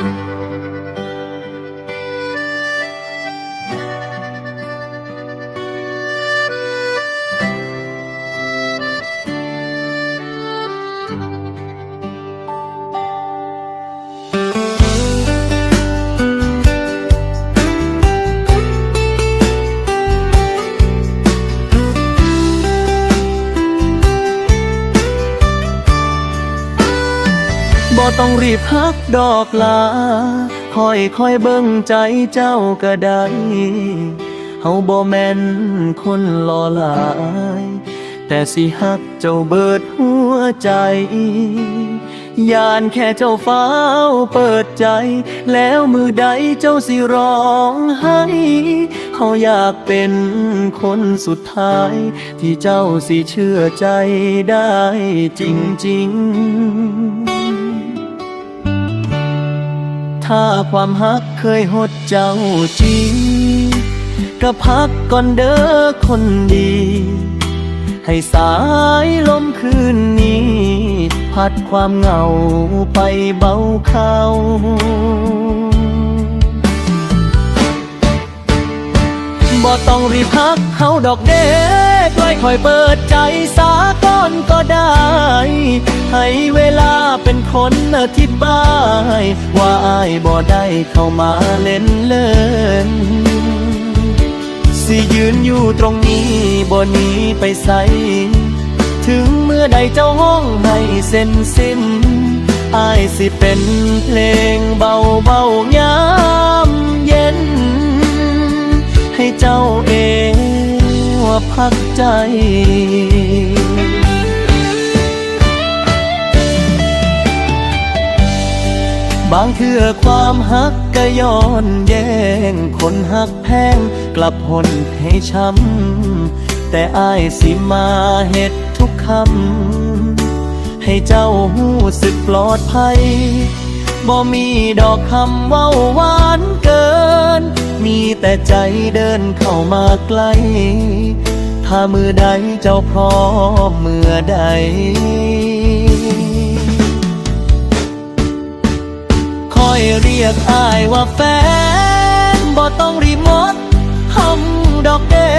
บ่ต้องรีบฮักดอกลาค่อยเบิ่งใจเจ้าก็ได้เฮาบ่แม่นคนหล่อหลายแต่สิฮักเจ้าเบิดหัวใจย่านแค่เจ้าฟ้าวเปิดใจแล้วมือใดเจ้าสิร้องไห้เฮาอยากเป็นคนสุดท้ายที่เจ้าสิเชื่อใจได้จริงๆถ้าความฮักเคยหดเจ้าจริงก็พักก่อนเด้อคนดีให้สายลมคืนนี้พัดความเหงาไปเบาเขาบ่ต้องรีบพักเฮาดอกเด้ปล่อยค่อยเปิดใจสาก่อนก็ได้ให้เวลาเป็นคนอธิบายว่าอ้ายบ่ได้เข้ามาเล่นเล่นสิยืนอยู่ตรงนี้บ่หนีไปไสถึงเมื่อใดเจ้าห้องให้เส้นสิ้นอ้ายสิเป็นเพลงเบาๆยามเย็นให้เจ้าเองว่าพักใจบางเทื่อความฮักก็ย้อนแย่งคนฮักแพงกลับหนให้ช้ำแต่อ้ายสิมาเฮ็ดทุกคำให้เจ้าหู้สึกปลอดภัยบ่มีดอกคำเว้าหวานเกินมีแต่ใจเดินเข้ามาใกล้ถ้ามือใดเจ้าพร้อมเมื่อใดค่อยเรียกอ้ายว่าแฟนบ่ต้องรีบหมดคำดอกเด้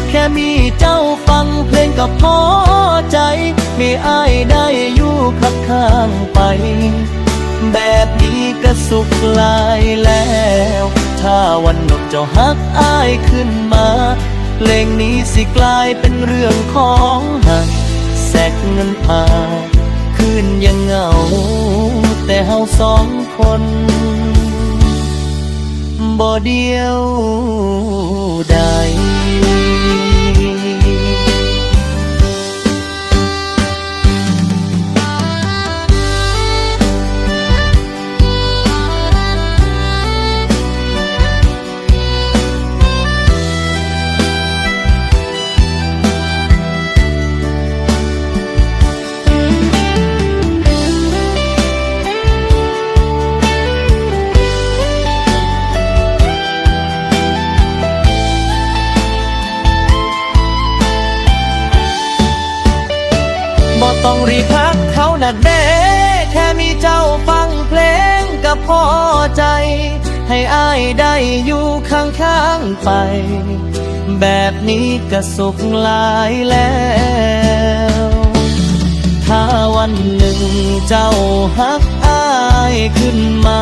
แค่มีเจ้าฟังเพลงก็พอใจมีอ้ายได้อยู่ข้างไปแบบนี้ก็สุขหลายแล้วถ้าวันหนึ่งเจ้าฮักอ้ายขึ้นมาเพลงนี้สิกลายเป็นเรื่องของหักแสกเงินพาคืนยังเหงาแต่เฮาสองคนบ่เดียวได้ ต้องรีบพักเขาน่ะเด้แค่มีเจ้าฟังเพลงก็พอใจให้อ้ายได้อยู่ข้างๆไปแบบนี้ก็สุขหลายแล้วถ้าวันหนึ่งเจ้าฮักอ้ายขึ้นมา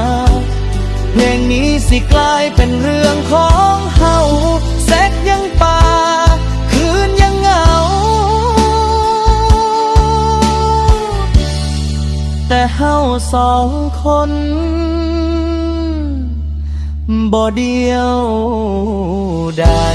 เพลงนี้สิกลายเป็นเรื่องของเฮาแซกยังป่าคืนยังเหงาแต่เฮาสองคนบ่เดียวได้